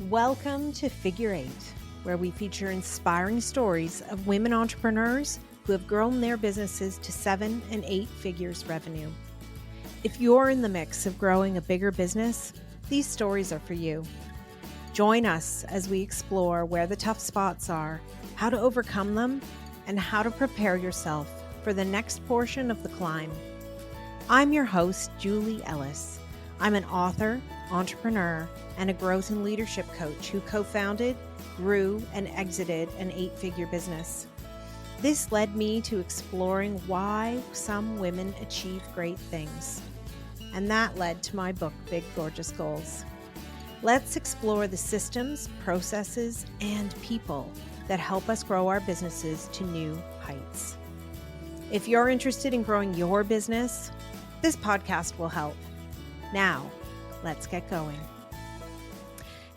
Welcome to Figure Eight, where we feature inspiring stories of women entrepreneurs who have grown their businesses to 7 and 8 figures revenue. If you're in the mix of growing a bigger business, these stories are for you. Join us as we explore where the tough spots are, how to overcome them, and how to prepare yourself for the next portion of the climb. I'm your host, Julie Ellis. I'm an author, entrepreneur, and a growth and leadership coach who co-founded, grew, and exited an 8-figure business. This led me to exploring why some women achieve great things. And that led to my book, Big Gorgeous Goals. Let's explore the systems, processes, and people that help us grow our businesses to new heights. If you're interested in growing your business, this podcast will help. Now, let's get going.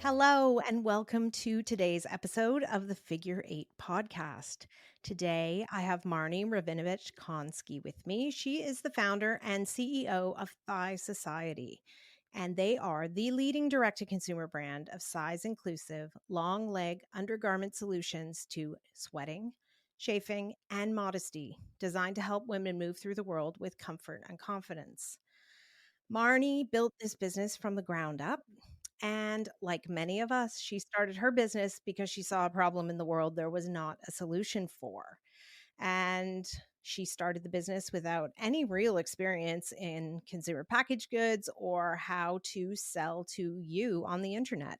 Hello, and welcome to today's episode of the Figure Eight podcast. Today, I have Marnie Rabinovitch Consky with me. She is the founder and CEO of Thigh Society, and they are the leading direct-to-consumer brand of size-inclusive, long-leg undergarment solutions to sweating, chafing, and modesty, designed to help women move through the world with comfort and confidence. Marnie built this business from the ground up. And like many of us, she started her business because she saw a problem in the world there was not a solution for. And she started the business without any real experience in consumer packaged goods or how to sell to you on the internet.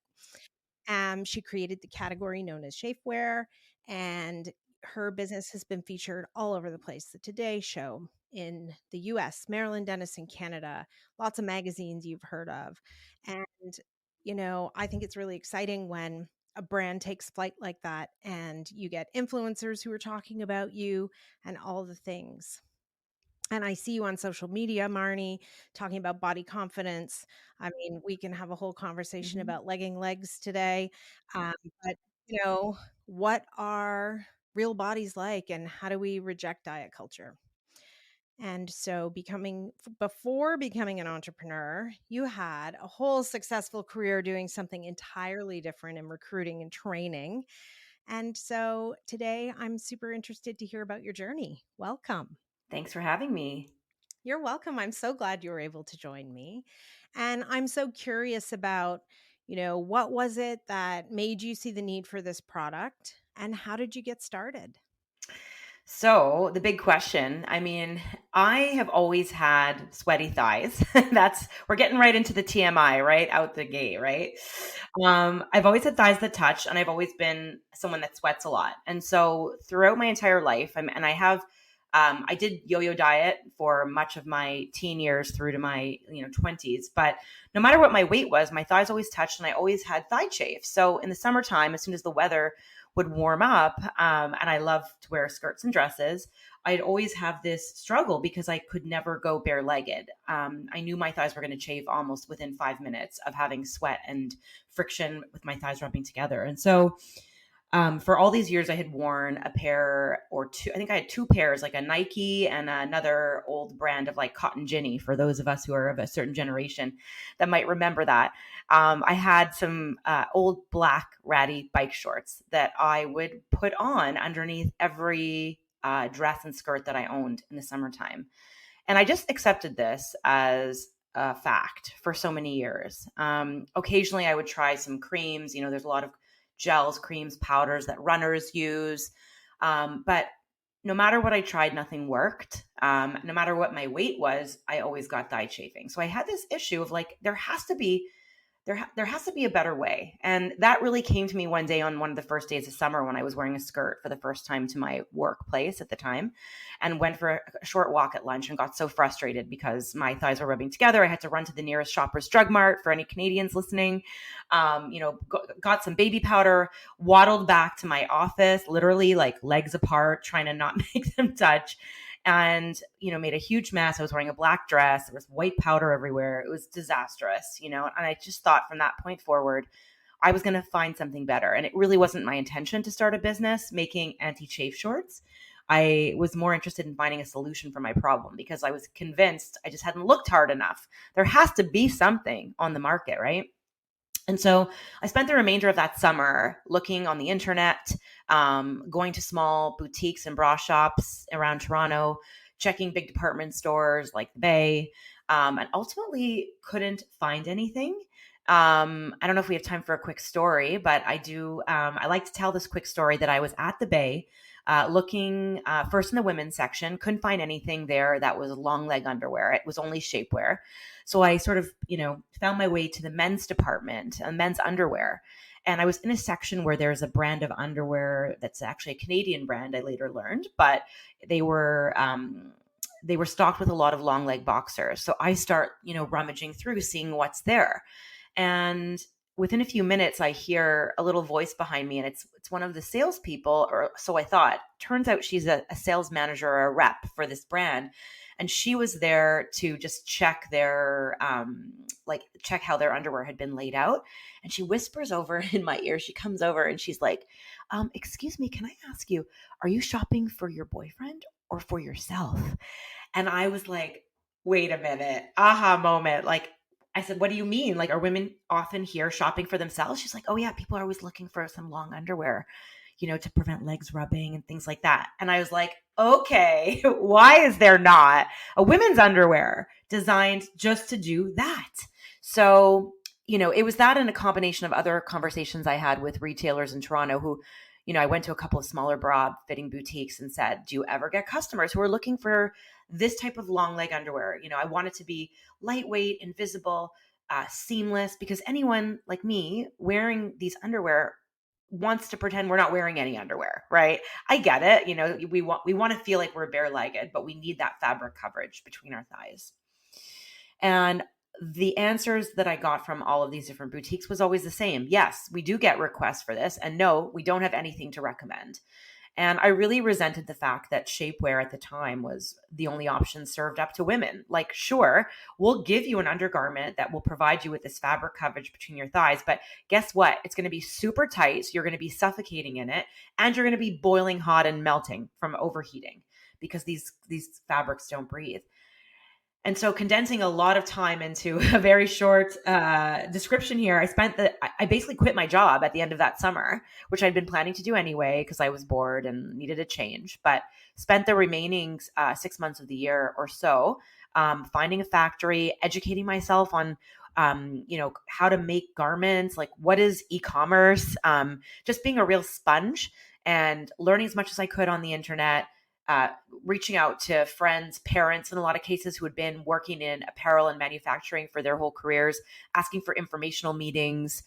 She created the category known as shapewear, and her business has been featured all over the place. The Today Show in the US, Marilyn, Denis in Canada, lots of magazines you've heard of. And, I think it's really exciting when a brand takes flight like that and you get influencers who are talking about you and all the things. And I see you on social media, Marnie, talking about body confidence. I mean, we can have a whole conversation about legging legs today. Um, but, what are real bodies like and how do we reject diet culture? And so before becoming an entrepreneur, you had a whole successful career doing something entirely different in recruiting and training. And so today I'm super interested to hear about your journey. Welcome. Thanks for having me. You're welcome. I'm so glad you were able to join me. And I'm so curious about, what was it that made you see the need for this product and how did you get started? So, the big question, I have always had sweaty thighs. We're getting right into the TMI, right? Out the gate, right? I've always had thighs that touch, and I've always been someone that sweats a lot. And so, throughout my entire life, I did yo-yo diet for much of my teen years through to my 20s. But no matter what my weight was, my thighs always touched, and I always had thigh chafe. So in the summertime, as soon as the weather would warm up, and I love to wear skirts and dresses, I'd always have this struggle because I could never go bare-legged. I knew my thighs were going to chafe almost within 5 minutes of having sweat and friction with my thighs rubbing together. And so for all these years, I had worn a pair or two. I think I had 2 pairs, like a Nike and another old brand of like Cotton Ginny, for those of us who are of a certain generation that might remember that. I had some old black ratty bike shorts that I would put on underneath every dress and skirt that I owned in the summertime. And I just accepted this as a fact for so many years. Occasionally, I would try some creams. There's a lot of gels, creams, powders that runners use. But no matter what I tried, nothing worked. No matter what my weight was, I always got thigh chafing. So I had this issue of like, there has to be a better way. And that really came to me one day on one of the first days of summer when I was wearing a skirt for the first time to my workplace at the time, and went for a short walk at lunch and got so frustrated because my thighs were rubbing together. I had to run to the nearest Shoppers Drug Mart for any Canadians listening. Got some baby powder, waddled back to my office, literally like legs apart, trying to not make them touch. And, made a huge mess. I was wearing a black dress. There was white powder everywhere. It was disastrous, and I just thought from that point forward, I was going to find something better. And it really wasn't my intention to start a business making anti-chafe shorts. I was more interested in finding a solution for my problem because I was convinced I just hadn't looked hard enough. There has to be something on the market, right? And so I spent the remainder of that summer looking on the internet, going to small boutiques and bra shops around Toronto, checking big department stores like the Bay, and ultimately couldn't find anything. I don't know if we have time for a quick story, but I do. I like to tell this quick story that I was at the Bay looking first in the women's section, couldn't find anything there that was long leg underwear. It was only shapewear. So I sort of, found my way to the men's department, men's underwear. And I was in a section where there's a brand of underwear that's actually a Canadian brand, I later learned, but they were stocked with a lot of long leg boxers. So I start, rummaging through, seeing what's there. And within a few minutes, I hear a little voice behind me, and it's one of the salespeople, or so I thought. Turns out she's a sales manager or a rep for this brand, and she was there to just check their check how their underwear had been laid out. And she whispers over in my ear. She comes over and she's like, "Excuse me, can I ask you, are you shopping for your boyfriend or for yourself?" And I was like, "Wait a minute, aha moment!" Like, I said, "What do you mean? Like, are women often here shopping for themselves?" She's like, "Oh yeah, people are always looking for some long underwear, to prevent legs rubbing and things like that." And I was like, "Okay, why is there not a women's underwear designed just to do that?" So, it was that and a combination of other conversations I had with retailers in Toronto who, I went to a couple of smaller bra fitting boutiques and said, "Do you ever get customers who are looking for this type of long leg underwear?" I want it to be lightweight, invisible, seamless, because anyone like me wearing these underwear wants to pretend we're not wearing any underwear, right? I get it. We want to feel like we're bare-legged, but we need that fabric coverage between our thighs. And the answers that I got from all of these different boutiques was always the same. Yes, we do get requests for this. And no, we don't have anything to recommend. And I really resented the fact that shapewear at the time was the only option served up to women. Like, sure, we'll give you an undergarment that will provide you with this fabric coverage between your thighs, but guess what? It's going to be super tight. So you're going to be suffocating in it, and you're going to be boiling hot and melting from overheating because these fabrics don't breathe. And so, condensing a lot of time into a very short description here, I basically quit my job at the end of that summer, which I'd been planning to do anyway because I was bored and needed a change, but spent the remaining 6 months of the year or so finding a factory, educating myself on how to make garments, like what is e-commerce, just being a real sponge and learning as much as I could on the internet, reaching out to friends, parents, in a lot of cases who had been working in apparel and manufacturing for their whole careers, asking for informational meetings,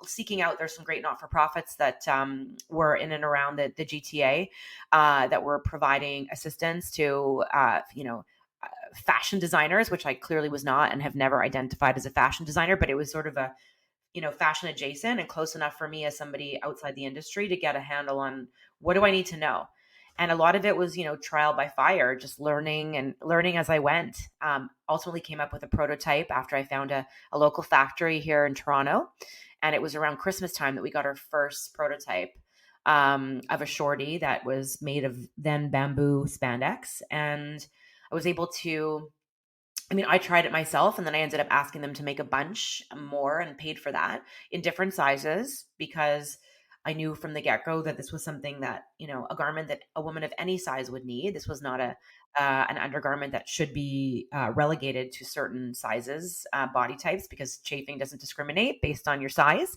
seeking out. There's some great not-for-profits that were in and around the GTA that were providing assistance to, fashion designers, which I clearly was not and have never identified as a fashion designer, but it was sort of a fashion adjacent and close enough for me as somebody outside the industry to get a handle on what do I need to know. And a lot of it was, trial by fire, just learning as I went. Ultimately came up with a prototype after I found a local factory here in Toronto. And it was around Christmas time that we got our first prototype of a shorty that was made of then bamboo spandex. And I was able to, I tried it myself, and then I ended up asking them to make a bunch more and paid for that in different sizes because I knew from the get-go that this was something that, a garment that a woman of any size would need. This was not an undergarment that should be relegated to certain sizes, body types, because chafing doesn't discriminate based on your size.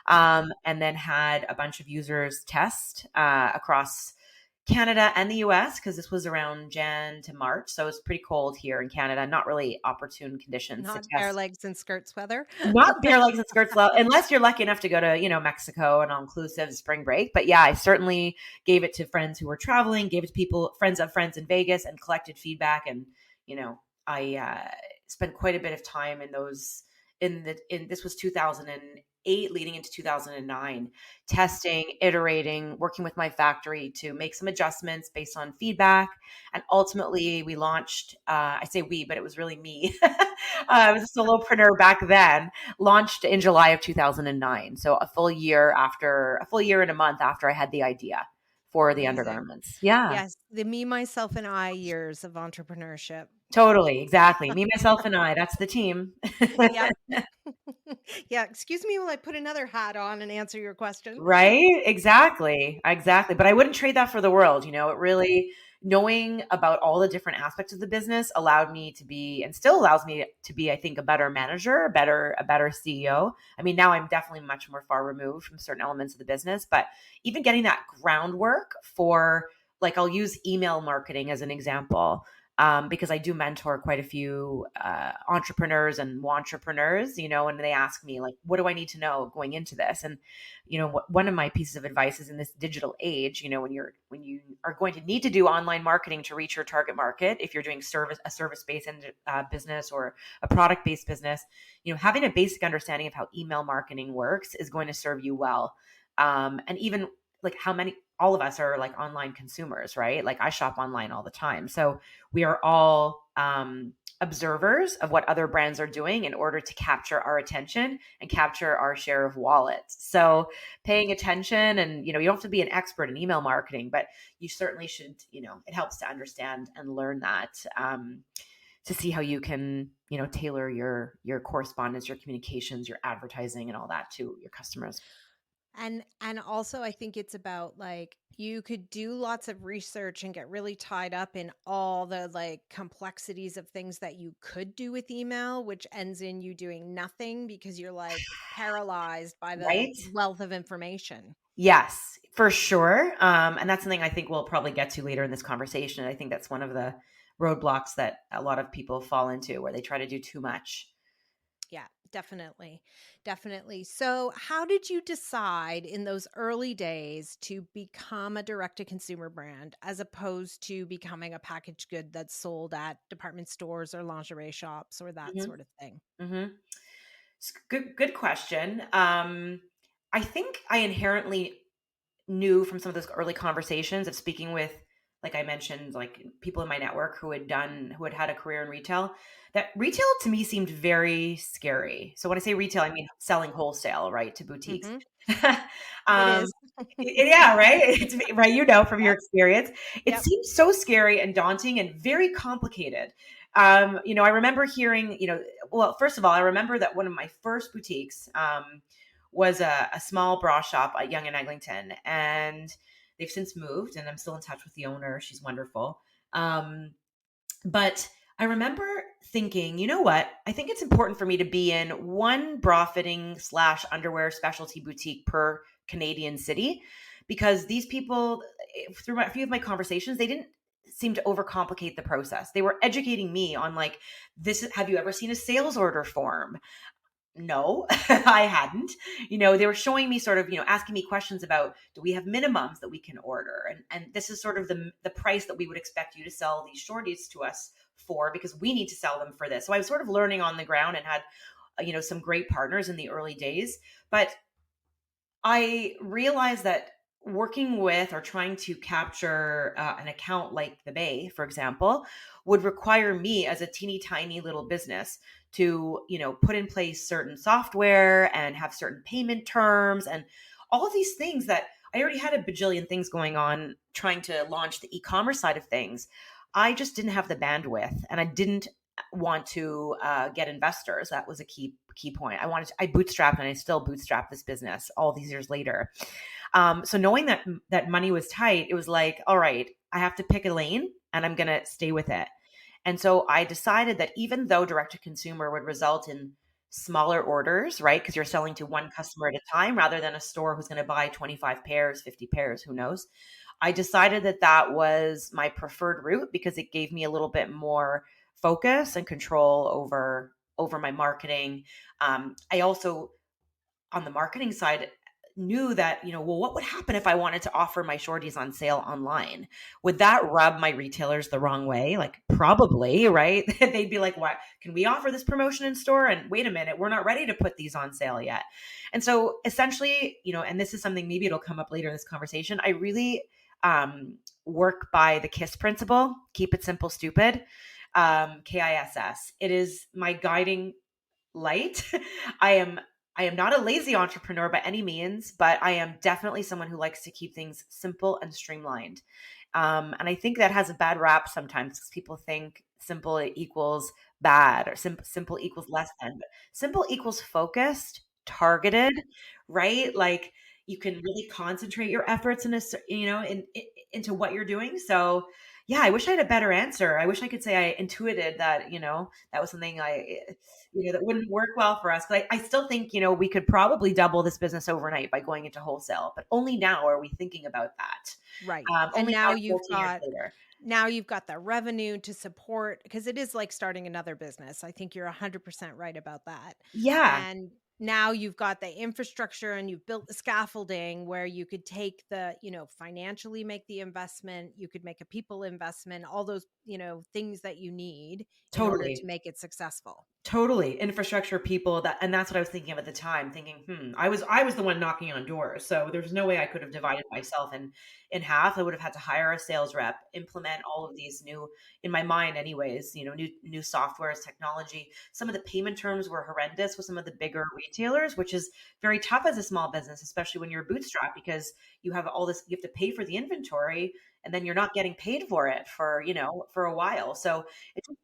And then had a bunch of users test across Canada and the US, because this was around Jan to March. So it's pretty cold here in Canada, not really opportune conditions to Not bare test. legs and skirts weather. Not bare legs and skirts, unless you're lucky enough to go to, Mexico and all-inclusive spring break. But yeah, I certainly gave it to friends who were traveling, gave it to people, friends of friends in Vegas, and collected feedback. And, I spent quite a bit of time in those, this was 2008 leading into 2009, testing, iterating, working with my factory to make some adjustments based on feedback. And ultimately we launched, I say we, but it was really me. I was a solopreneur back then, launched in July of 2009. So a full year and a month after I had the idea for the Amazing. undergarments. Yeah, Yes, the me, myself, and I years of entrepreneurship. totally. Exactly. Me, myself, and I, that's the team. Yep. Yeah, excuse me while I put another hat on and answer your question. Right? Exactly. Exactly. But I wouldn't trade that for the world. It really, knowing about all the different aspects of the business allowed me to be, and still allows me to be, I think, a better manager, a better CEO. I mean, now I'm definitely much more far removed from certain elements of the business, but even getting that groundwork for, like, I'll use email marketing as an example. Because I do mentor quite a few entrepreneurs and entrepreneurs, and they ask me, like, what do I need to know going into this? And one of my pieces of advice is, in this digital age, when you are going to need to do online marketing to reach your target market, if you're doing a service based business or a product based business, having a basic understanding of how email marketing works is going to serve you well. And even, like, how many, all of us are like online consumers, right? Like, I shop online all the time, so we are all observers of what other brands are doing in order to capture our attention and capture our share of wallets. So paying attention, and you don't have to be an expert in email marketing, but you certainly should. It helps to understand and learn that, to see how you can tailor your correspondence, your communications, your advertising, and all that to your customers. And also I think it's about, like, you could do lots of research and get really tied up in all the, like, complexities of things that you could do with email, which ends in you doing nothing because you're, like, paralyzed by the Right. wealth of information. Yes, for sure. And that's something I think we'll probably get to later in this conversation. I think that's one of the roadblocks that a lot of people fall into, where they try to do too much. Yeah, definitely. Definitely. So, how did you decide in those early days to become a direct to consumer brand as opposed to becoming a packaged good that's sold at department stores or lingerie shops or that Hmm. sort of thing? Hmm. Good question. I think I inherently knew from some of those early conversations of speaking with, like I mentioned, like people in my network who had had a career in retail, that retail to me seemed very scary. So when I say retail, I mean selling wholesale, right, to boutiques. Mhm. It um is. yeah, right. It's right, from your Yep. experience. It Yep. seems so scary and daunting and very complicated. I remember hearing, well, first of all, I remember that one of my first boutiques was a small bra shop at Yonge and Eglinton, and they've since moved, and I'm still in touch with the owner. She's wonderful. But I remember thinking, you know what? I think it's important for me to be in one bra fitting / underwear specialty boutique per Canadian city, because these people, through a few of my conversations, they didn't seem to overcomplicate the process. They were educating me on, like, this. Have you ever seen a sales order form? No, I hadn't. They were showing me, sort of, asking me questions about, do we have minimums that we can order? And this is sort of the price that we would expect you to sell these shorties to us for, because we need to sell them for this. So I was sort of learning on the ground, and had, some great partners in the early days. But I realized that working with, or trying to capture an account like the Bay, for example, would require me, as a teeny tiny little business, to, put in place certain software and have certain payment terms and all of these things that I already had a bajillion things going on trying to launch the e-commerce side of things. I just didn't have the bandwidth, and I didn't want to get investors. That was a key point. I bootstrapped, and I still bootstrap this business all these years later. So knowing that money was tight, it was like, all right, I have to pick a lane, and I'm going to stay with it. And so I decided that even though direct to consumer would result in smaller orders, right? Because you're selling to one customer at a time rather than a store who's going to buy 25 pairs, 50 pairs, who knows. I decided that that was my preferred route, because it gave me a little bit more focus and control over my marketing. I also, on the marketing side, knew that, well, what would happen if I wanted to offer my shorties on sale online? Would that rub my retailers the wrong way? Like, probably, right? They'd be like, what, can we offer this promotion in store? And wait a minute, we're not ready to put these on sale yet. And so essentially, and this is something, maybe it'll come up later in this conversation, I really work by the KISS principle: keep it simple, stupid. KISS. It is my guiding light. I am I am not a lazy entrepreneur by any means, but I am definitely someone who likes to keep things simple and streamlined. And I think that has a bad rap sometimes, because people think simple equals bad, or simple equals less than, but simple equals focused, targeted, right? Like you can really concentrate your efforts into what you're doing. So yeah, I wish I had a better answer. I wish I could say I intuited that, that was something that wouldn't work well for us. But I still think, we could probably double this business overnight by going into wholesale, but only now are we thinking about that. Right. And Only now 14 years later. now you've got the revenue to support, because it is like starting another business. I think you're 100% right about that. Yeah, And now you've got the infrastructure and you've built the scaffolding where you could take financially make the investment, you could make a people investment, all those, things that you need in order to totally. make it successful. Totally. Infrastructure people, and that's what I was thinking of at the time, thinking, I was the one knocking on doors. So there's no way I could have divided myself in half. I would have had to hire a sales rep, implement all of these new, in my mind anyways, new softwares, technology. Some of the payment terms were horrendous with some of the bigger retailers, which is very tough as a small business, especially when you're bootstrapped, because you have all this, you have to pay for the inventory and then you're not getting paid for it for a while. So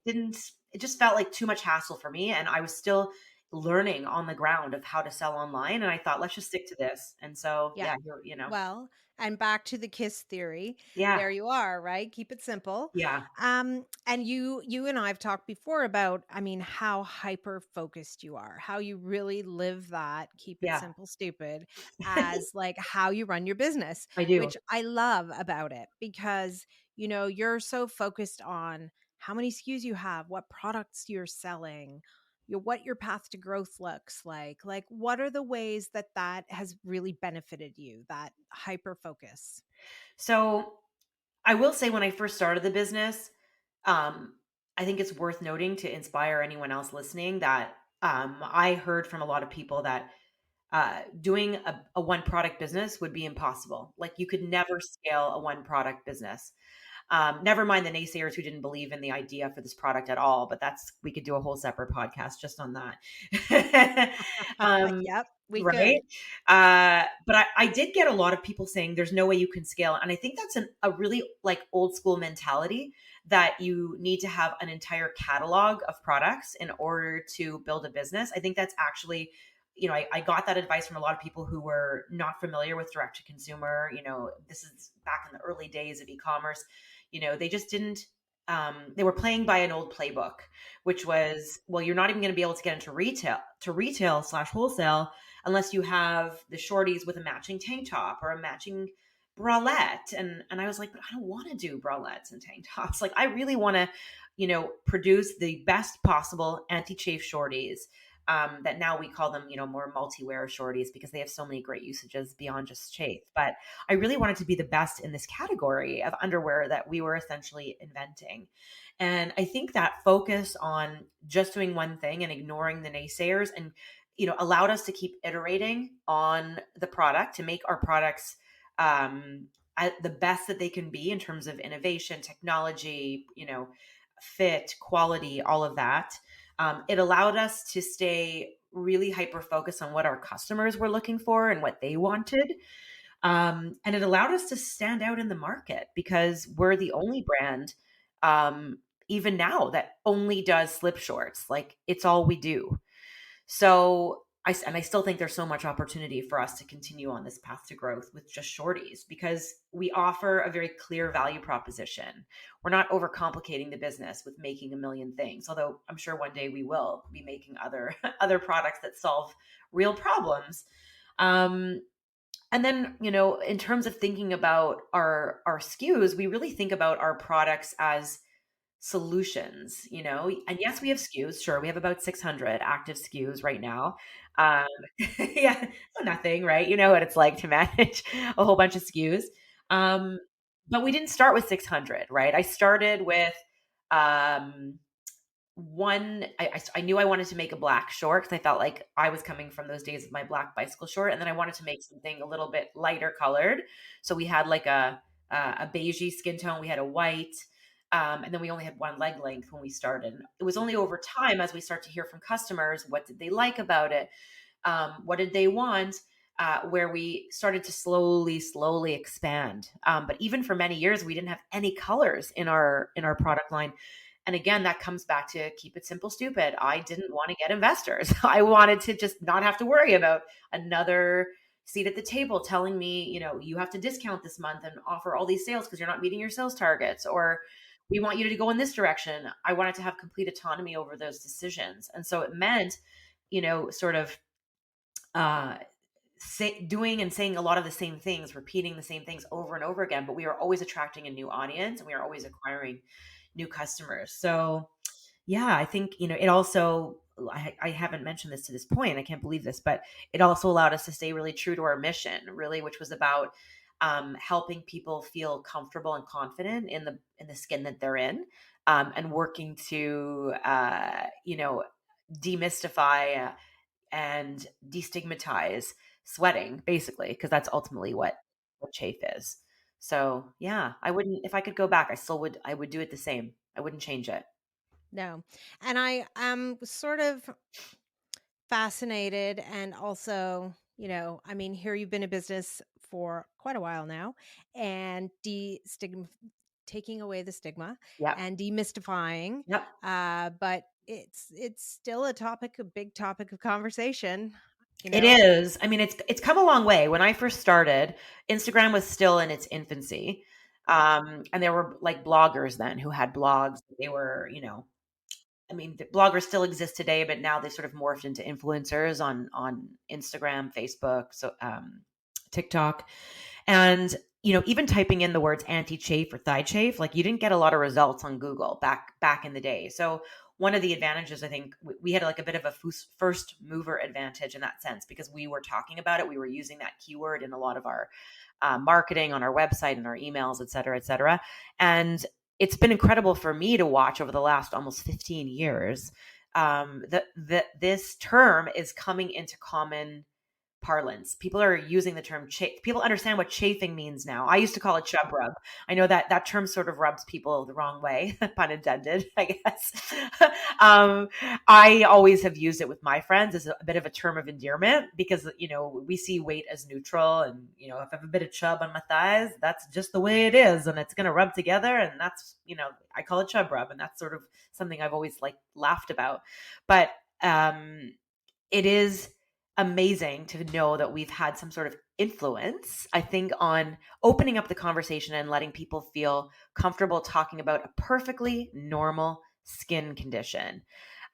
it just felt like too much hassle for me. And I was still learning on the ground of how to sell online. And I thought, let's just stick to this. And so, Yeah. yeah, Well, and back to the KISS theory. yeah, There you are, right? Keep it simple. yeah, And you and I've talked before about, I mean, how hyper focused you are, how you really live that keep it yeah, simple, stupid as like how you run your business, I do. which I love about it because, you're so focused on how many SKUs you have, what products you're selling, what your path to growth looks like what are the ways that has really benefited you, that hyper focus. So I will say when I first started the business, um, I think it's worth noting to inspire anyone else listening that I heard from a lot of people that doing a one product business would be impossible. Like you could never scale a one product business. Never mind the naysayers who didn't believe in the idea for this product at all, but we could do a whole separate podcast just on that. um, Yep, we right. could. But I did get a lot of people saying there's no way you can scale. And I think that's a really like old school mentality that you need to have an entire catalog of products in order to build a business. I think that's actually, I got that advice from a lot of people who were not familiar with direct to consumer. This is back in the early days of e-commerce. They just didn't, they were playing by an old playbook, which was, well, you're not even going to be able to get into retail/wholesale unless you have the shorties with a matching tank top or a matching bralette. And I was like, but I don't want to do bralettes and tank tops. Like I really want to, produce the best possible anti-chafe shorties. That now we call them, more multi-wear shorties because they have so many great usages beyond just chafe. But I really wanted to be the best in this category of underwear that we were essentially inventing. And I think that focus on just doing one thing and ignoring the naysayers and, allowed us to keep iterating on the product to make our products the best that they can be in terms of innovation, technology, fit, quality, all of that. It allowed us to stay really hyper focused on what our customers were looking for and what they wanted. And it allowed us to stand out in the market because we're the only brand, even now, that only does slip shorts. Like it's all we do. So I still think there's so much opportunity for us to continue on this path to growth with just shorties because we offer a very clear value proposition. We're not overcomplicating the business with making a million things, although I'm sure one day we will be making other other products that solve real problems. And then, in terms of thinking about our SKUs, we really think about our products as solutions, and yes, we have SKUs. Sure, we have about 600 active SKUs right now. Um, yeah, so nothing, right? You know what it's like to manage a whole bunch of SKUs. Um, but we didn't start with 600, right? I started with um, one. I knew I wanted to make a black short because I felt like I was coming from those days of my black bicycle short, and then I wanted to make something a little bit lighter colored. So we had like a beigey skin tone. We had a white. And then we only had one leg length when we started. It was only over time as we start to hear from customers, what did they like about it? What did they want? Where we started to slowly expand. But even for many years, we didn't have any colors in our product line. And again, that comes back to keep it simple, stupid. I didn't want to get investors. I wanted to just not have to worry about another seat at the table telling me, you have to discount this month and offer all these sales because you're not meeting your sales targets, or we want you to go in this direction. I wanted to have complete autonomy over those decisions. And so it meant, sort of uh, doing and saying a lot of the same things, repeating the same things over and over again, but we are always attracting a new audience and we are always acquiring new customers. So yeah, I think, it also, I haven't mentioned this to this point. I can't believe this, but it also allowed us to stay really true to our mission, really, which was about helping people feel comfortable and confident in the skin that they're in, and working to, demystify and destigmatize sweating, basically, because that's ultimately what chafe is. So yeah, I wouldn't, if I could go back, I would do it the same. I wouldn't change it. No. And I am sort of fascinated, and also, I mean, here you've been in business for quite a while now, and taking away the stigma Yep. and demystifying, Yep. but it's still a big topic of conversation, you It know. is. I mean, it's come a long way. When I first started, Instagram was still in its infancy. And there were like bloggers then who had blogs. They were, I mean, the bloggers still exist today, but now they sort of morphed into influencers on Instagram, Facebook, so TikTok. And even typing in the words anti-chafe or thigh chafe, like you didn't get a lot of results on Google back in the day. So one of the advantages, I think, we had like a bit of a first mover advantage in that sense, because we were talking about it. We were using that keyword in a lot of our marketing on our website and our emails, et cetera, et cetera. And it's been incredible for me to watch over the last almost 15 years that this term is coming into common parlance. People are using the term people understand what chafing means now. I used to call it chub rub. I know that term sort of rubs people the wrong way, pun intended, I guess. um, I always have used it with my friends as a bit of a term of endearment, because, we see weight as neutral, and, if I have a bit of chub on my thighs, that's just the way it is, and it's going to rub together. And that's, I call it chub rub. And that's sort of something I've always like laughed about. But, it is amazing to know that we've had some sort of influence, I think, on opening up the conversation and letting people feel comfortable talking about a perfectly normal skin condition.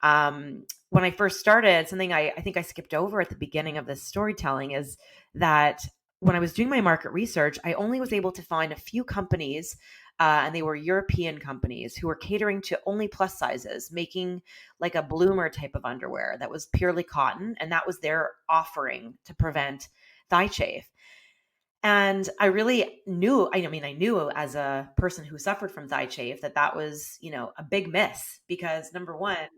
When I first started, something I think I skipped over at the beginning of this storytelling is that when I was doing my market research, I only was able to find a few companies, and they were European companies who were catering to only plus sizes, making like a bloomer type of underwear that was purely cotton. And that was their offering to prevent thigh chafe. And I really knew, I knew as a person who suffered from thigh chafe that was, a big miss, because number one,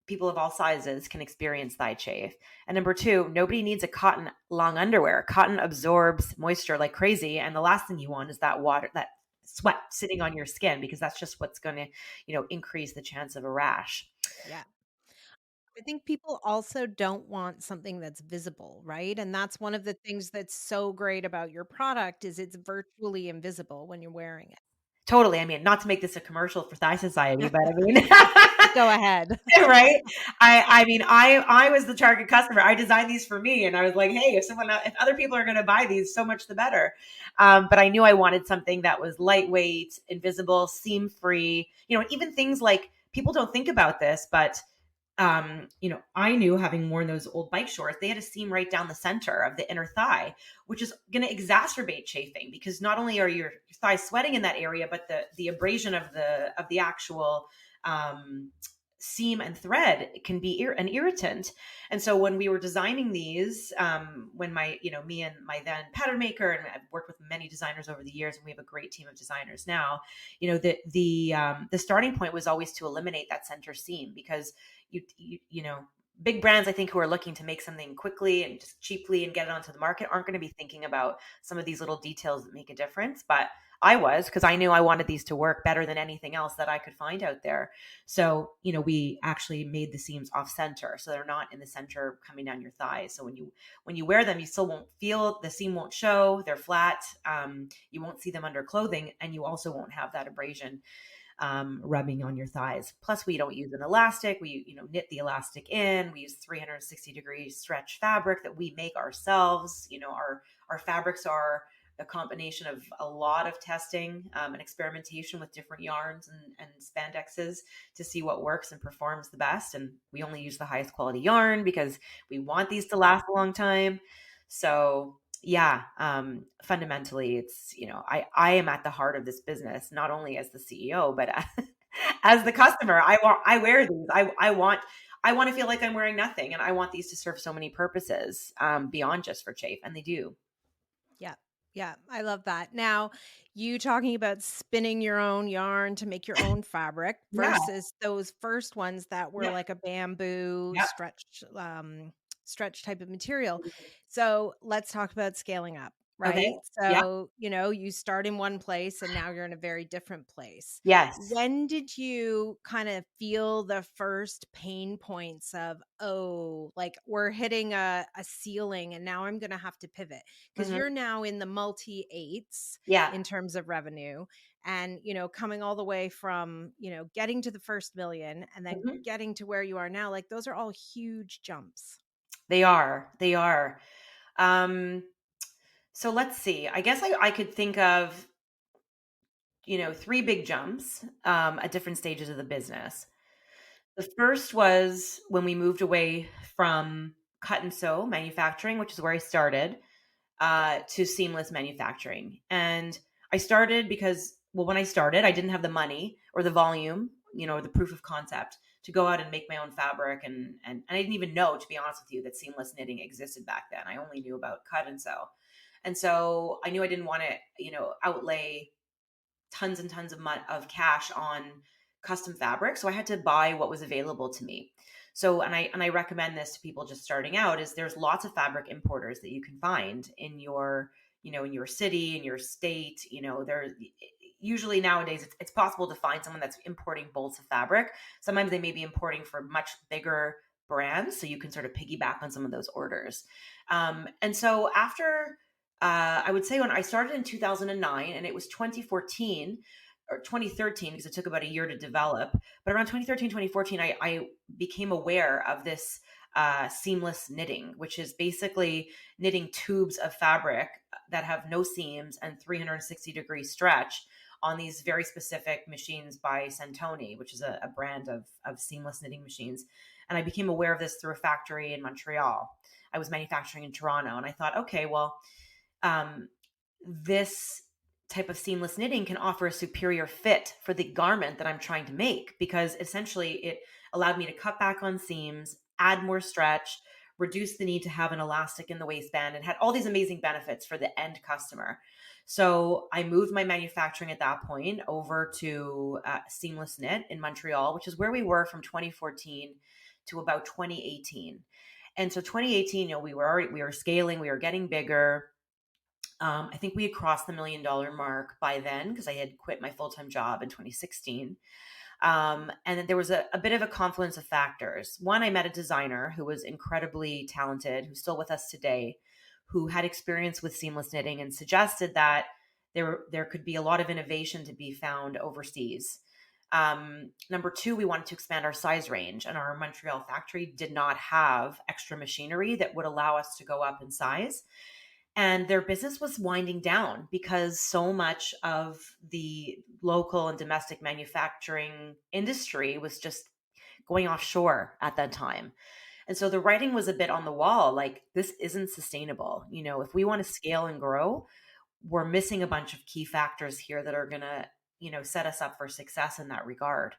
people of all sizes can experience thigh chafe. And number two, nobody needs a cotton long underwear. Cotton absorbs moisture like crazy. And the last thing you want is that water, that sweat sitting on your skin, because that's just what's going to, increase the chance of a rash. Yeah. I think people also don't want something that's visible, right? And that's one of the things that's so great about your product is it's virtually invisible when you're wearing Totally. I mean, not to make this a commercial for Thigh Society, it. but I mean, Go ahead. right? I mean, I was the target customer. I designed these for me, and I was like, hey, if other people are going to buy these, so much the better. But I knew I wanted something that was lightweight, invisible, seam free. Even things like, people don't think about this, but I knew, having worn those old bike shorts, they had a seam right down the center of the inner thigh, which is going to exacerbate chafing, because not only are your thighs sweating in that area, but the abrasion of the actual seam and thread can be an irritant. And so when we were designing these, when me and my then pattern maker, and I've worked with many designers over the years, and we have a great team of designers now, the starting point was always to eliminate that center seam, because big brands, I think, who are looking to make something quickly and just cheaply and get it onto the market aren't going to be thinking about some of these little details that make a difference. But I was, because I knew I wanted these to work better than anything else that I could find out there. So, we actually made the seams off center, so they're not in the center coming down your thighs. So when you wear them, you still won't feel, the seam won't show, they're flat. You won't see them under clothing, and you also won't have that abrasion. rubbing on your thighs. Plus, we don't use an elastic. We, knit the elastic in. We use 360-degree stretch fabric that we make ourselves. Our fabrics are a combination of a lot of testing and experimentation with different yarns and spandexes to see what works and performs the best. And we only use the highest quality yarn because we want these to last a long time. So yeah, fundamentally, it's, I am at the heart of this business, not only as the CEO, but as the customer. I wear these. I want to feel like I'm wearing nothing, and I want these to serve so many purposes beyond just for chafe, and they do. Yeah. Yeah. I love that. Now, you talking about spinning your own yarn to make your own fabric Yeah. versus those first ones that were Yep. like a bamboo Yep. stretch type of material. So let's talk about scaling up, Okay. right? Yep. So, you start in one place and now you're in a very different place. Yes. When did you kind of feel the first pain points of, oh, like we're hitting a ceiling and now I'm going to have to pivot? Because Mhm. you're now in the multi eights Yeah. in terms of revenue and, coming all the way from, getting to the first million and then Mhm. getting to where you are now. Like those are all huge jumps. They are. They are. Um, so let's see. I guess I could think of, three big jumps at different stages of the business. The first was when we moved away from cut and sew manufacturing, which is where I started, to seamless manufacturing. And I started because, well, when I started, I didn't have the money or the volume, or the proof of concept to go out and make my own fabric. And I didn't even know, to be honest with you, that seamless knitting existed back then. I only knew about cut and sew. And so I knew I didn't want to, outlay tons and tons of cash on custom fabric. So I had to buy what was available to me. So, and I recommend this to people just starting out, is there's lots of fabric importers that you can find in your, in your city, in your state. There's usually nowadays it's possible to find someone that's importing bolts of fabric. Sometimes they may be importing for much bigger brands, so you can sort of piggyback on some of those orders. And so after I would say when I started in 2009 and it was 2014 or 2013, because it took about a year to develop, but around 2013, 2014, I became aware of this seamless knitting, which is basically knitting tubes of fabric that have no seams and 360-degree stretch on these very specific machines by Santoni, which is a brand of seamless knitting machines. And I became aware of this through a factory in Montreal. I was manufacturing in Toronto, and I thought, okay, well, this type of seamless knitting can offer a superior fit for the garment that I'm trying to make, because essentially it allowed me to cut back on seams, add more stretch, reduce the need to have an elastic in the waistband, and had all these amazing benefits for the end customer. So I moved my manufacturing at that point over to Seamless Knit in Montreal, which is where we were from 2014 to about 2018. And so 2018, we were scaling, we were getting bigger. I think we had crossed the $1 million mark by then, because I had quit my full-time job in 2016. And then there was a bit of a confluence of factors. One, I met a designer who was incredibly talented, who's still with us today, who had experience with seamless knitting and suggested that there could be a lot of innovation to be found overseas. Number two, we wanted to expand our size range, and our Montreal factory did not have extra machinery that would allow us to go up in size. And their business was winding down because so much of the local and domestic manufacturing industry was just going offshore at that time. And so the writing was a bit on the wall, like, this isn't sustainable. If we want to scale and grow, we're missing a bunch of key factors here that are going to, set us up for success in that regard.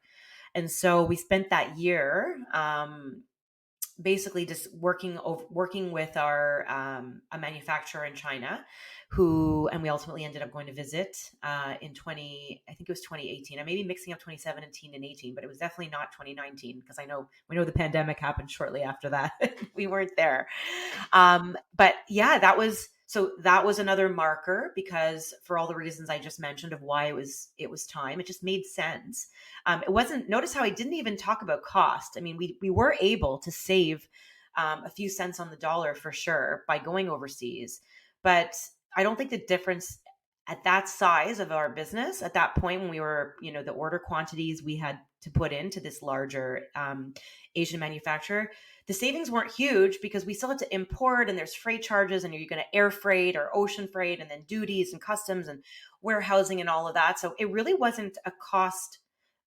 And so we spent that year basically just working with our a manufacturer in China, and we ultimately ended up going to visit in I think it was 2018. I may be mixing up 2017 and 18, but it was definitely not 2019, because we know the pandemic happened shortly after that. We weren't there. But yeah, that was another marker, because for all the reasons I just mentioned of why it was time, it just made sense. It wasn't, notice how I didn't even talk about cost. I mean, we were able to save a few cents on the dollar for sure by going overseas, but I don't think the difference at that size of our business, at that point when we were, the order quantities we had to put into this larger Asian manufacturer, the savings weren't huge because we still had to import, and there's freight charges, and you're going to air freight or ocean freight, and then duties and customs and warehousing and all of that. So it really wasn't a cost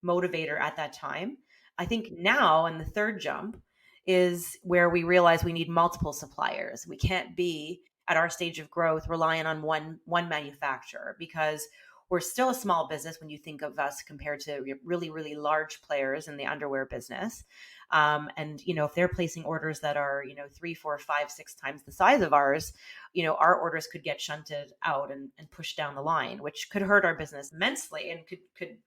motivator at that time. I think now, in the third jump, is where we realize we need multiple suppliers. We can't be at our stage of growth relying on one manufacturer, because we're still a small business when you think of us compared to really, really large players in the underwear business. And if they're placing orders that are 3, 4, 5, 6 times the size of ours, our orders could get shunted out and pushed down the line, which could hurt our business immensely, and could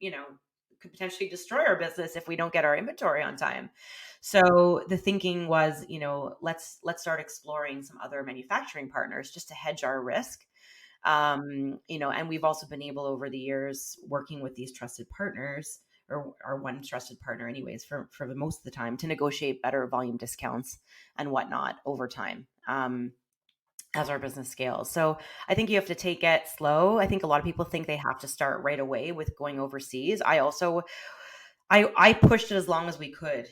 potentially destroy our business if we don't get our inventory on time. So the thinking was, let's start exploring some other manufacturing partners just to hedge our risk. And we've also been able over the years working with these trusted partners, or our one trusted partner anyways, for the most of the time, to negotiate better volume discounts and whatnot over time. As our business scales. So I think you have to take it slow. I think a lot of people think they have to start right away with going overseas. I pushed it as long as we could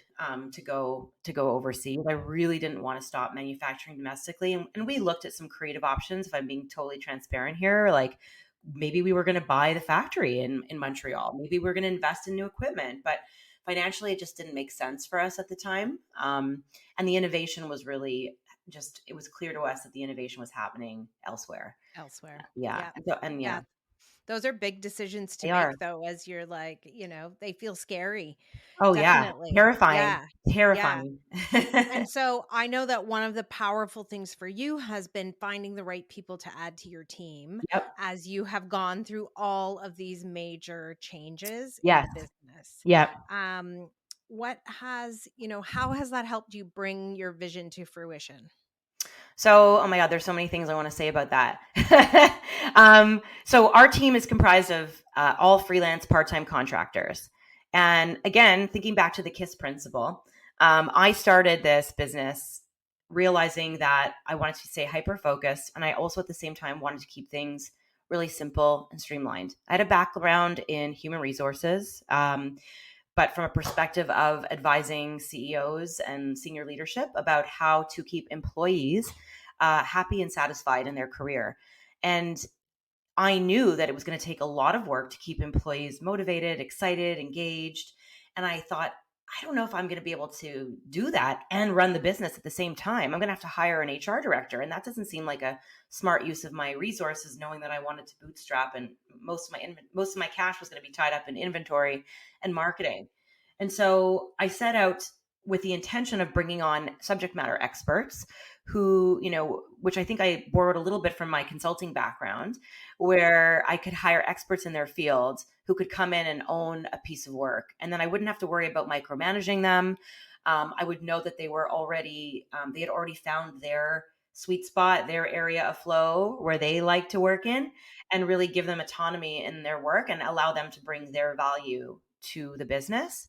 to go overseas. I really didn't want to stop manufacturing domestically. And we looked at some creative options, if I'm being totally transparent here. Like, maybe we were going to buy the factory in Montreal. Maybe we were going to invest in new equipment. But financially, it just didn't make sense for us at the time. And the innovation was really it was clear to us that the innovation was happening elsewhere. Yeah. Yeah. Those are big decisions to They make, are. though, as you're like, they feel scary. Oh, yeah. Definitely. Terrifying. Yeah. Terrifying. And so I know that one of the powerful things for you has been finding the right people to add to your team Yep. as you have gone through all of these major changes Yes. in business. Yep. How has that helped you bring your vision to fruition? So, oh my God, there's so many things I want to say about that. So our team is comprised of all freelance part-time contractors. And again, thinking back to the KISS principle, I started this business realizing that I wanted to stay hyper-focused. And I also at the same time wanted to keep things really simple and streamlined. I had a background in human resources, but from a perspective of advising CEOs and senior leadership about how to keep employees happy and satisfied in their career. And I knew that it was going to take a lot of work to keep employees motivated, excited, engaged. And I thought, I don't know if I'm going to be able to do that and run the business at the same time. I'm going to have to hire an HR director. And that doesn't seem like a smart use of my resources, knowing that I wanted to bootstrap, and most of my cash was going to be tied up in inventory and marketing. And so I set out with the intention of bringing on subject matter experts who, which I think I borrowed a little bit from my consulting background, where I could hire experts in their fields who could come in and own a piece of work. And then I wouldn't have to worry about micromanaging them. I would know that they had already found their sweet spot, their area of flow where they like to work in, and really give them autonomy in their work and allow them to bring their value to the business.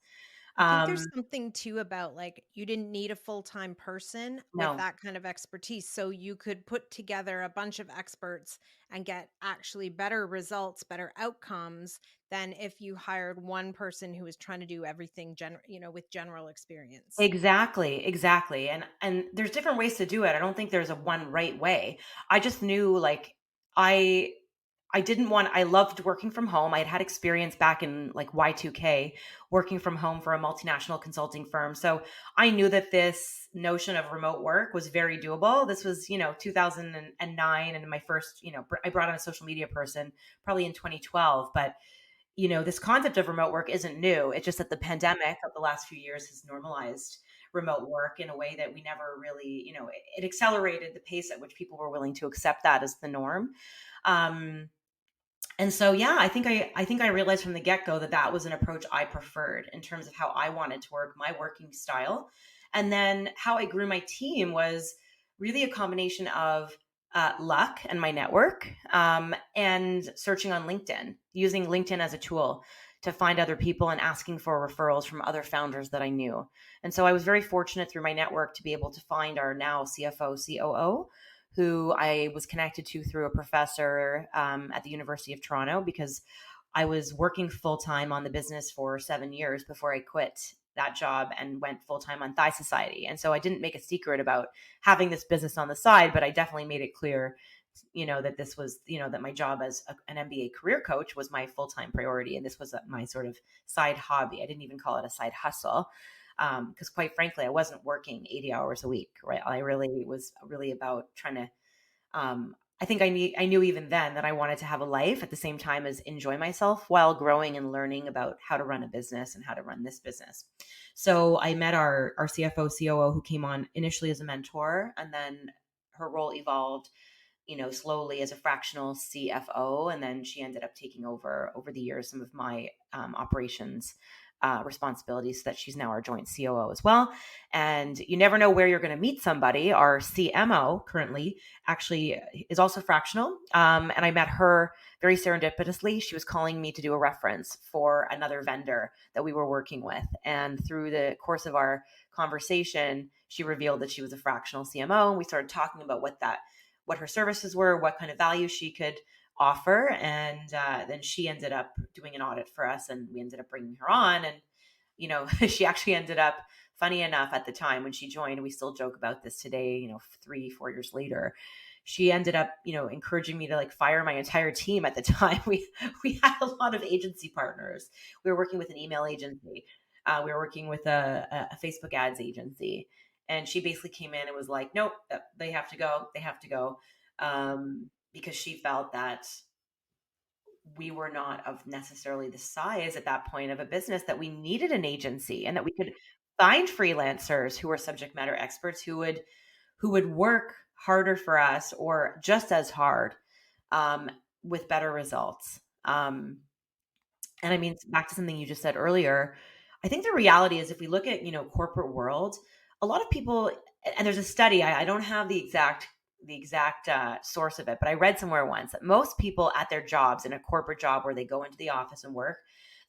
I think there's something too about, like, you didn't need a full-time person with No. that kind of expertise. So you could put together a bunch of experts and get actually better results, better outcomes than if you hired one person who was trying to do everything with general experience. Exactly. And there's different ways to do it. I don't think there's a one right way. I just knew, like, I loved working from home. I had experience back in like Y2K working from home for a multinational consulting firm. So I knew that this notion of remote work was very doable. This was, 2009. And my first, I brought on a social media person probably in 2012, but this concept of remote work isn't new. It's just that the pandemic of the last few years has normalized remote work in a way that we never really, it accelerated the pace at which people were willing to accept that as the norm. And so, yeah, I think I realized from the get-go that was an approach I preferred in terms of how I wanted to work, my working style. And then how I grew my team was really a combination of luck and my network, and searching on LinkedIn, using LinkedIn as a tool to find other people and asking for referrals from other founders that I knew. And so I was very fortunate through my network to be able to find our now CFO, COO, who I was connected to through a professor at the University of Toronto, because I was working full time on the business for 7 years before I quit that job and went full time on Thigh Society. And so I didn't make a secret about having this business on the side, but I definitely made it clear, that this was, that my job as an MBA career coach was my full time priority. And this was my sort of side hobby. I didn't even call it a side hustle. Because quite frankly, I wasn't working 80 hours a week, right? I really was really about trying to, I think I knew even then that I wanted to have a life at the same time as enjoy myself while growing and learning about how to run a business and how to run this business. So I met our CFO, COO, who came on initially as a mentor, and then her role evolved, slowly as a fractional CFO. And then she ended up taking over the years some of my operations responsibilities, so that she's now our joint COO as well. And you never know where you're going to meet somebody. Our CMO currently actually is also fractional. And I met her very serendipitously. She was calling me to do a reference for another vendor that we were working with. And through the course of our conversation, she revealed that she was a fractional CMO. And we started talking about what her services were, what kind of value she could offer. And then she ended up doing an audit for us, and we ended up bringing her on. And, she actually ended up, funny enough, at the time when she joined, we still joke about this today, 3-4 years later, she ended up, encouraging me to like fire my entire team. At the time, we had a lot of agency partners. We were working with an email agency. We were working with a Facebook ads agency. And she basically came in and was like, nope, they have to go. They have to go. Because she felt that we were not of necessarily the size at that point of a business that we needed an agency, and that we could find freelancers who were subject matter experts who would work harder for us or just as hard, with better results. And I mean, back to something you just said earlier, I think the reality is, if we look at, corporate world, a lot of people, and there's a study, I don't have the exact source of it, but I read somewhere once that most people at their jobs, in a corporate job where they go into the office and work,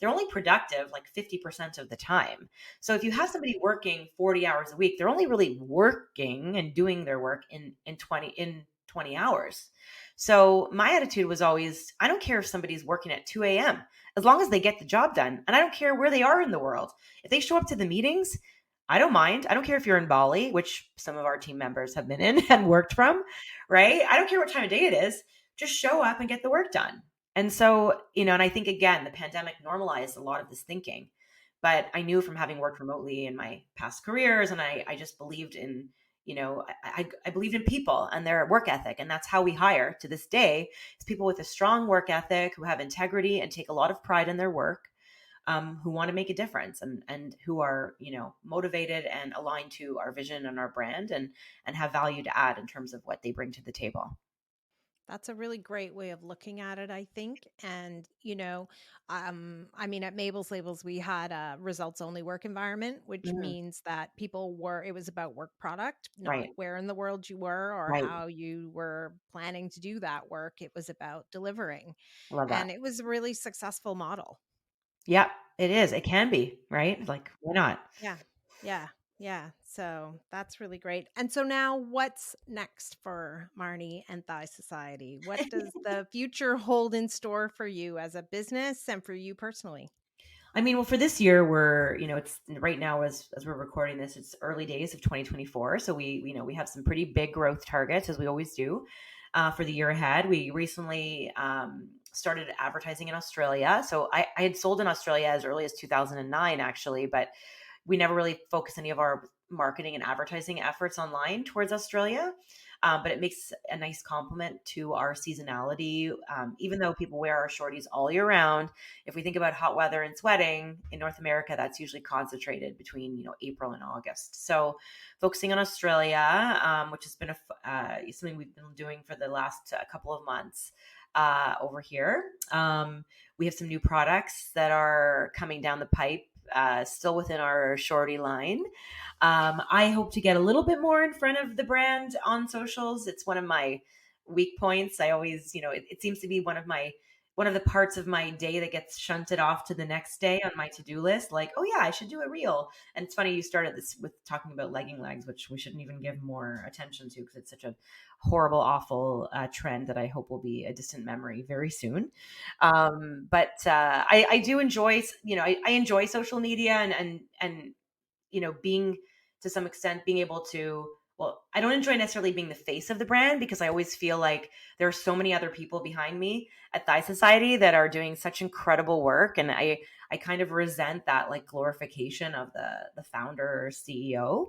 they're only productive like 50% of the time. So if you have somebody working 40 hours a week, they're only really working and doing their work in 20 hours. So my attitude was always, I don't care if somebody's working at 2 a.m. as long as they get the job done. And I don't care where they are in the world. If they show up to the meetings, I don't mind. I don't care if you're in Bali, which some of our team members have been in and worked from, right? I don't care what time of day it is. Just show up and get the work done. And so, and I think, again, the pandemic normalized a lot of this thinking. But I knew from having worked remotely in my past careers, and I just believed in, I believed in people and their work ethic. And that's how we hire to this day, is people with a strong work ethic, who have integrity and take a lot of pride in their work, who want to make a difference, and who are, motivated and aligned to our vision and our brand, and have value to add in terms of what they bring to the table. That's a really great way of looking at it, I think. And, I mean, at Mabel's Labels, we had a results only work environment, which Mhm. means that it was about work product, not Right. where in the world you were or Right. how you were planning to do that work. It was about delivering. Love that. And it was a really successful model. Yep, it is. It can be, right? Like, why not? Yeah. Yeah. Yeah. So that's really great. And so now what's next for Marnie and Thigh Society? What does the future hold in store for you as a business and for you personally? I mean, well, for this year, we're, it's right now, as we're recording this, it's early days of 2024. So we have some pretty big growth targets, as we always do, for the year ahead. We recently started advertising in Australia. So I had sold in Australia as early as 2009, actually, but we never really focused any of our marketing and advertising efforts online towards Australia. But it makes a nice complement to our seasonality. Even though people wear our shorties all year round, if we think about hot weather and sweating in North America, that's usually concentrated between, April and August. So focusing on Australia, which has been something we've been doing for the last couple of months over here. We have some new products that are coming down the pipe, still within our shorty line. I hope to get a little bit more in front of the brand on socials. It's one of my weak points. I always, it seems to be one of my one of the parts of my day that gets shunted off to the next day on my to-do list. Like, oh yeah, I should do a reel. And it's funny you started this with talking about legging legs, which we shouldn't even give more attention to because it's such a horrible, awful trend that I hope will be a distant memory very soon. I do enjoy, I enjoy social media and being to some extent being able to, well, I don't enjoy necessarily being the face of the brand because I always feel like there are so many other people behind me at Thigh Society that are doing such incredible work. And I kind of resent that like glorification of the founder or CEO.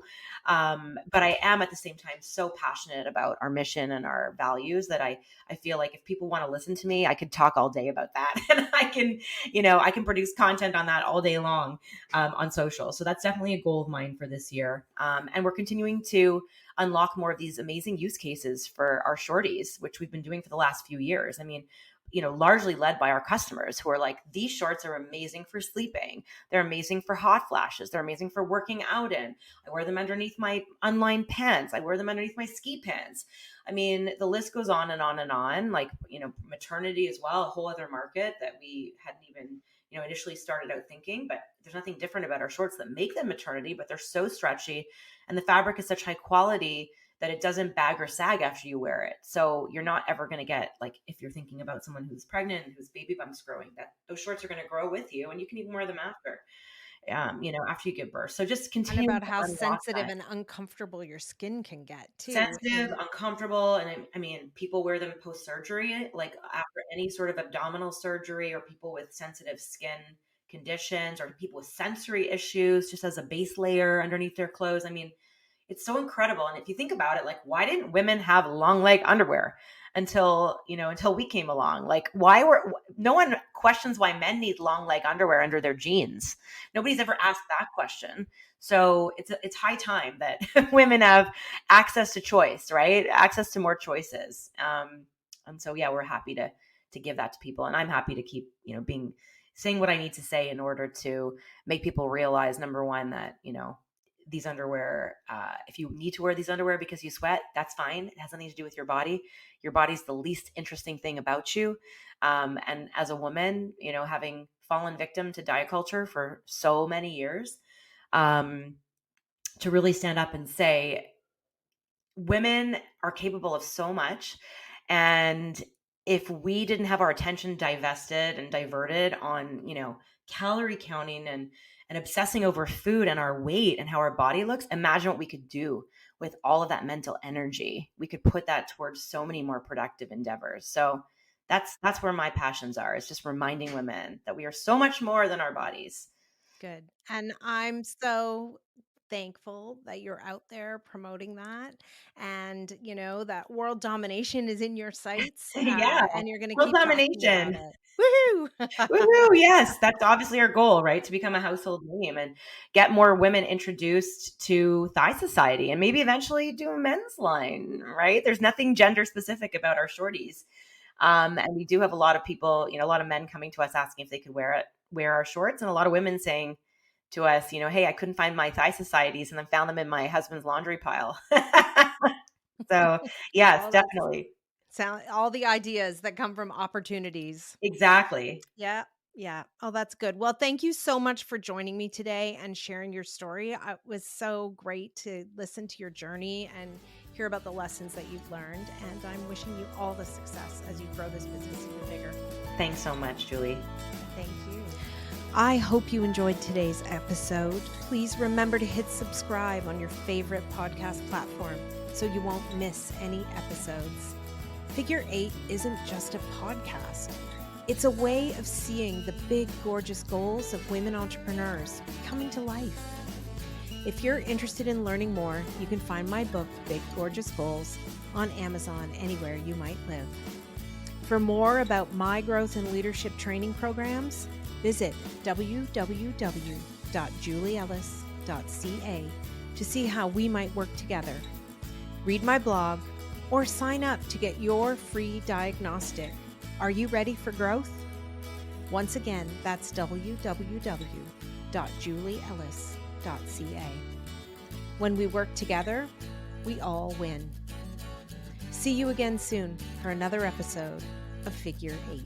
But I am at the same time so passionate about our mission and our values that I feel like if people want to listen to me, I could talk all day about that. And I can produce content on that all day long on social. So that's definitely a goal of mine for this year. And we're continuing to unlock more of these amazing use cases for our shorties, which we've been doing for the last few years. I mean, largely led by our customers who are like, these shorts are amazing for sleeping. They're amazing for hot flashes. They're amazing for working out in. I wear them underneath my unlined pants. I wear them underneath my ski pants. I mean, the list goes on and on and on. Like, maternity as well, a whole other market that we hadn't even initially started out thinking, but there's nothing different about our shorts that make them maternity, but they're so stretchy and the fabric is such high quality that it doesn't bag or sag after you wear it. So you're not ever going to get, like, if you're thinking about someone who's pregnant, whose baby bump's growing, that those shorts are going to grow with you and you can even wear them after, after you give birth. So just And continue about to how unlock sensitive that. and uncomfortable your skin can get too. Sensitive, And uncomfortable. And I mean, people wear them post-surgery, like after any sort of abdominal surgery, or people with sensitive skin conditions, or people with sensory issues, just as a base layer underneath their clothes. I mean, it's so incredible. And if you think about it, like, why didn't women have long leg underwear until we came along? Like, no one questions why men need long leg underwear under their jeans. Nobody's ever asked that question. So it's high time that women have access to choice, right? Access to more choices. And so, yeah, we're happy to give that to people. And I'm happy to keep, saying what I need to say in order to make people realize, number one, that, these underwear, if you need to wear these underwear because you sweat, that's fine. It has nothing to do with your body. Your body's the least interesting thing about you. And as a woman, having fallen victim to diet culture for so many years, to really stand up and say, women are capable of so much. And if we didn't have our attention divested and diverted on, calorie counting and obsessing over food and our weight and how our body looks, imagine what we could do with all of that mental energy. We could put that towards so many more productive endeavors. So that's where my passions are. It's just reminding women that we are so much more than our bodies. good. And I'm so thankful that you're out there promoting that, and that world domination is in your sights, Yeah. and you're going to World keep talking about domination. it. Woohoo! Woohoo, yes, that's obviously our goal, right? To become a household name and get more women introduced to Thigh Society and maybe eventually do a men's line, right? There's nothing gender specific about our shorties. And we do have a lot of people, a lot of men coming to us asking if they could wear our shorts, and a lot of women saying to us, hey, I couldn't find my Thigh Societies and then found them in my husband's laundry pile. So yes, Oh, that's definitely. all the ideas that come from opportunities. Exactly. Yeah. Yeah. Oh, that's good. Well, thank you so much for joining me today and sharing your story. It was so great to listen to your journey and hear about the lessons that you've learned. And I'm wishing you all the success as you grow this business even bigger. Thanks so much, Julie. Thank you. I hope you enjoyed today's episode. Please remember to hit subscribe on your favorite podcast platform so you won't miss any episodes. Figure 8 isn't just a podcast. It's a way of seeing the big, gorgeous goals of women entrepreneurs coming to life. If you're interested in learning more, you can find my book, Big Gorgeous Goals, on Amazon anywhere you might live. For more about my growth and leadership training programs, visit www.julieellis.ca to see how we might work together. Read my blog or sign up to get your free diagnostic. Are you ready for growth? Once again, that's www.julieellis.ca. When we work together, we all win. See you again soon for another episode of Figure 8.